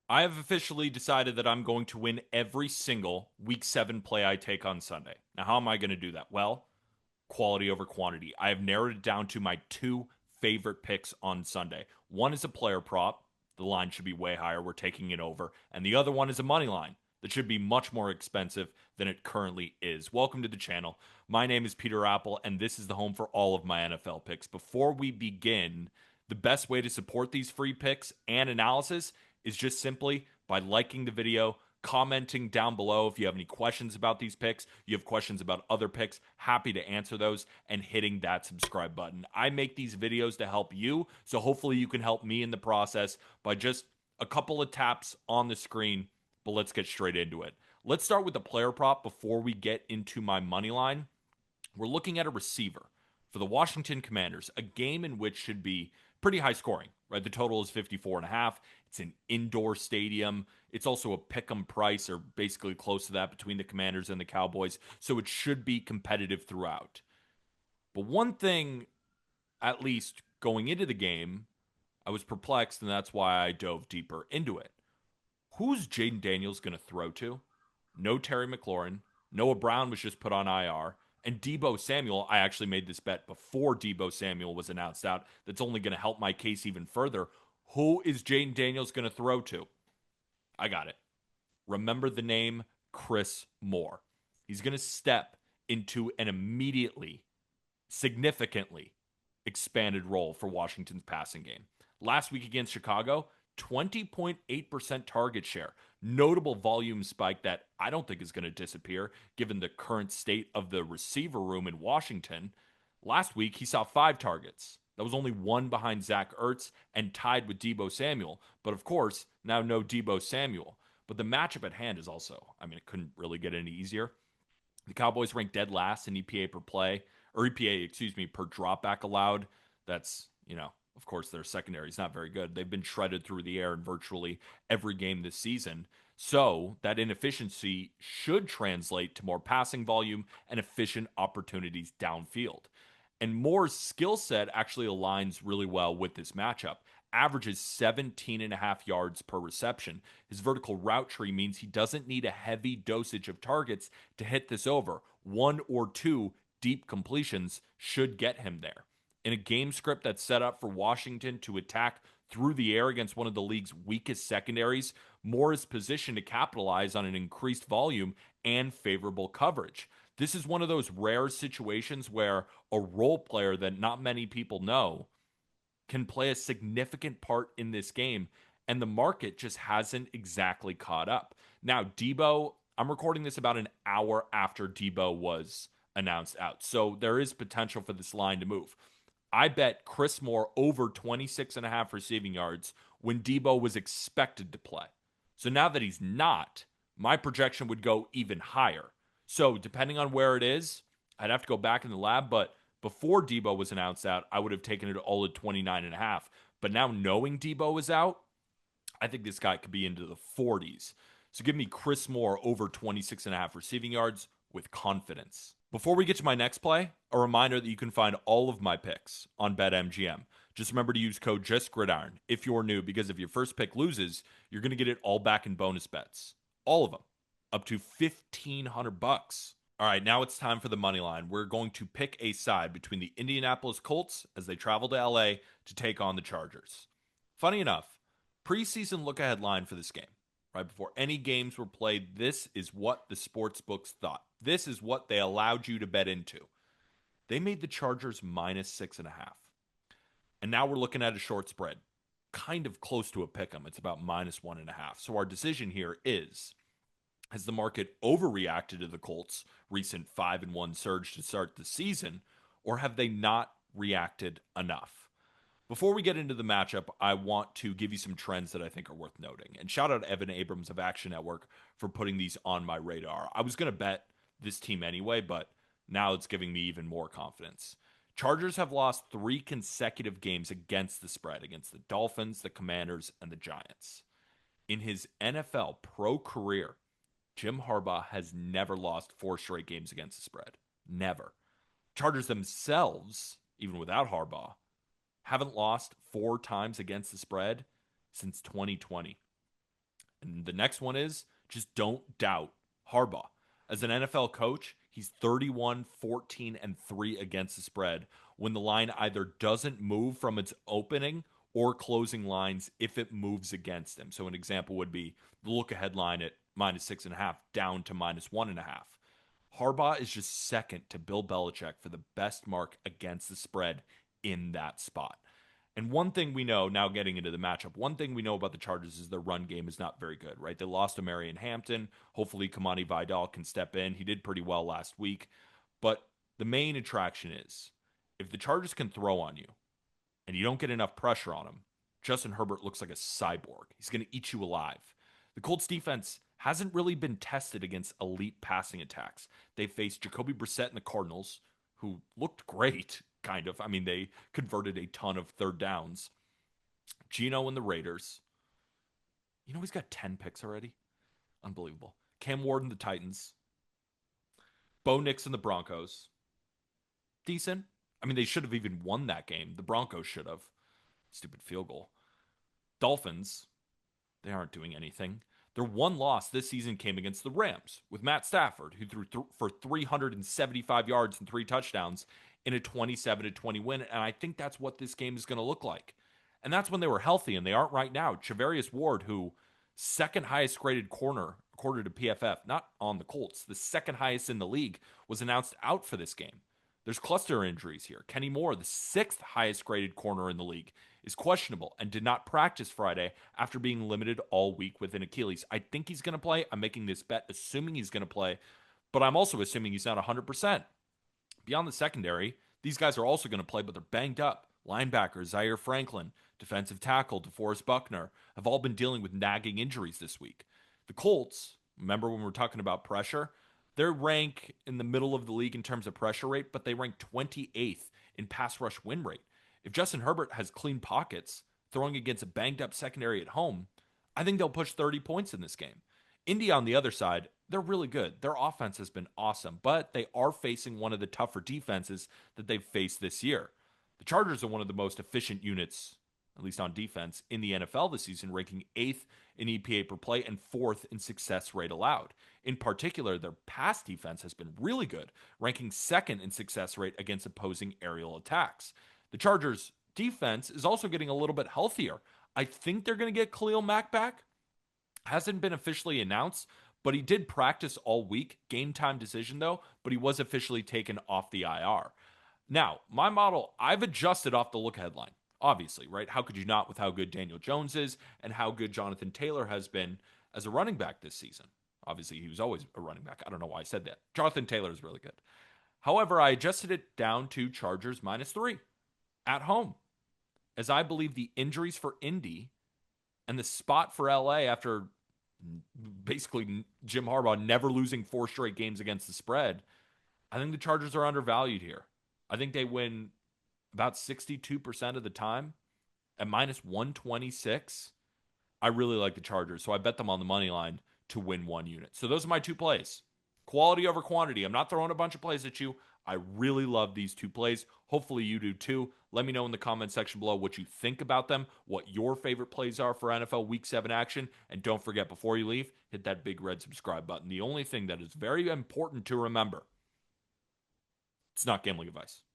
I have officially decided that I'm going to win every single week 7 play I take on Sunday. Now, how am I going to do that? Well, quality over quantity. I have narrowed it down to my two favorite picks on Sunday. One is a player prop. The line should be way higher. We're taking it over. And the other one is a money line that should be much more expensive than it currently is. Welcome to the channel. My name is Peter Apple, and this is the home for all of my NFL picks. Before we begin, the best way to support these free picks and analysis is just simply by liking the video, commenting down below if you have any questions about these picks, you have questions about other picks, happy to answer those, and hitting that subscribe button. I make these videos to help you, so hopefully you can help me in the process by just a couple of taps on the screen. But let's get straight into it. Let's start with the player prop before we get into my money line. We're looking at a receiver for the Washington Commanders, a game in which should be pretty high scoring, right? The total is 54 and a half. It's an indoor stadium. It's also a pick 'em price, or basically close to that, between the Commanders and the Cowboys. So it should be competitive throughout. But one thing, at least going into the game, I was perplexed, and that's why I dove deeper into it. Who's Jaden Daniels going to throw to? No Terry McLaurin. Noah Brown was just put on IR. And Debo Samuel, I actually made this bet before Debo Samuel was announced out. That's only going to help my case even further. Who is Jaden Daniels going to throw to? I got it. Remember the name Chris Moore. He's going to step into an immediately, significantly expanded role for Washington's passing game. Last week against Chicago, 20.8% target share. Notable volume spike that I don't think is going to disappear given the current state of the receiver room in Washington. Last week, he saw 5 targets. That was only one behind Zach Ertz and tied with Debo Samuel. But of course, now no Debo Samuel. But the matchup at hand is also, it couldn't really get any easier. The Cowboys ranked dead last in EPA per play, or EPA, excuse me, per dropback allowed. That's, of course, their secondary is not very good. They've been shredded through the air in virtually every game this season. So that inefficiency should translate to more passing volume and efficient opportunities downfield. And Moore's skill set actually aligns really well with this matchup. Averages 17 and a half yards per reception. His vertical route tree means he doesn't need a heavy dosage of targets to hit this over. One or two deep completions should get him there. In a game script that's set up for Washington to attack through the air against one of the league's weakest secondaries, Moore is positioned to capitalize on an increased volume and favorable coverage. This is one of those rare situations where a role player that not many people know can play a significant part in this game, and the market just hasn't exactly caught up. Now, Debo, I'm recording this about an hour after Debo was announced out, so there is potential for this line to move. I bet Chris Moore over 26 and a half receiving yards when Debo was expected to play. So now that he's not, my projection would go even higher. So depending on where it is, I'd have to go back in the lab, but before Debo was announced out, I would have taken it all at 29 and a half. But now knowing Debo is out, I think this guy could be into the 40s. So give me Chris Moore over 26 and a half receiving yards with confidence. Before we get to my next play, a reminder that you can find all of my picks on BetMGM. Just remember to use code JustGridiron if you're new, because if your first pick loses, you're going to get it all back in bonus bets. All of them, up to $1,500. All right, now it's time for the money line. We're going to pick a side between the Indianapolis Colts as they travel to LA to take on the Chargers. Funny enough, preseason look ahead line for this game, right before any games were played, this is what the sports books thought. This is what they allowed you to bet into. They made the Chargers minus 6.5. And now we're looking at a short spread, kind of close to a pick 'em. It's about minus 1.5. So our decision here is, has the market overreacted to the Colts' recent 5-1 surge to start the season, or have they not reacted enough? Before we get into the matchup, I want to give you some trends that I think are worth noting. And shout out Evan Abrams of Action Network for putting these on my radar. I was going to bet this team anyway, but now it's giving me even more confidence. Chargers have lost 3 consecutive games against the spread, against the Dolphins, the Commanders, and the Giants. In his NFL pro career, Jim Harbaugh has never lost 4 straight games against the spread. Never. Chargers themselves, even without Harbaugh, haven't lost 4 times against the spread since 2020. And the next one is just don't doubt Harbaugh. As an NFL coach, he's 31, 14, and 3 against the spread when the line either doesn't move from its opening or closing lines if it moves against him. So an example would be the look ahead line at -6.5 down to -1.5. Harbaugh is just second to Bill Belichick for the best mark against the spread in that spot. And one thing we know, now getting into the matchup, one thing we know about the Chargers is their run game is not very good, right? They lost to Marion Hampton. Hopefully, Kamani Vidal can step in. He did pretty well last week. But the main attraction is if the Chargers can throw on you and you don't get enough pressure on him, Justin Herbert looks like a cyborg. He's going to eat you alive. The Colts defense hasn't really been tested against elite passing attacks. They faced Jacoby Brissett and the Cardinals, who looked great, kind of. I mean, they converted a ton of third downs. Geno and the Raiders. You know, he's got 10 picks already. Unbelievable. Cam Ward and the Titans. Bo Nix and the Broncos. Decent. I mean, they should have even won that game. The Broncos should have. Stupid field goal. Dolphins. They aren't doing anything. Their one loss this season came against the Rams with Matt Stafford, who threw for 375 yards and 3 touchdowns in a 27-20 win. And I think that's what this game is going to look like. And that's when they were healthy, and they aren't right now. Charvarius Ward, who second highest graded corner, according to PFF, not on the Colts, the second highest in the league, was announced out for this game. There's cluster injuries here. Kenny Moore, the 6th highest graded corner in the league, is questionable and did not practice Friday after being limited all week with an Achilles. I think he's going to play. I'm making this bet assuming he's going to play, but I'm also assuming he's not 100%. Beyond the secondary, these guys are also going to play, but they're banged up. Linebacker Zaire Franklin, defensive tackle DeForest Buckner have all been dealing with nagging injuries this week. The Colts, remember when we were talking about pressure? They rank in the middle of the league in terms of pressure rate, but they rank 28th in pass rush win rate. If Justin Herbert has clean pockets, throwing against a banged up secondary at home, I think they'll push 30 points in this game. Indy on the other side, they're really good. Their offense has been awesome, but they are facing one of the tougher defenses that they've faced this year. The Chargers are one of the most efficient units, at least on defense, in the NFL this season, ranking 8th in EPA per play and 4th in success rate allowed. In particular, their pass defense has been really good, ranking 2nd in success rate against opposing aerial attacks. The Chargers' defense is also getting a little bit healthier. I think they're going to get Khalil Mack back. Hasn't been officially announced, but he did practice all week. Game time decision, though, but he was officially taken off the IR. Now, my model, I've adjusted off the look headline, obviously, right? How could you not with how good Daniel Jones is and how good Jonathan Taylor has been as a running back this season? Obviously, he was always a running back. I don't know why I said that. Jonathan Taylor is really good. However, I adjusted it down to Chargers -3 at home, as I believe the injuries for Indy and the spot for LA after basically Jim Harbaugh never losing 4 straight games against the spread, I think the Chargers are undervalued here. I think they win about 62% of the time at -126. I really like the Chargers, so I bet them on the money line to win 1 unit. So those are my 2 plays. Quality over quantity. I'm not throwing a bunch of plays at you. I really love these 2 plays. Hopefully you do too. Let me know in the comment section below what you think about them, what your favorite plays are for NFL Week 7 action. And don't forget, before you leave, hit that big red subscribe button. The only thing that is very important to remember, it's not gambling advice.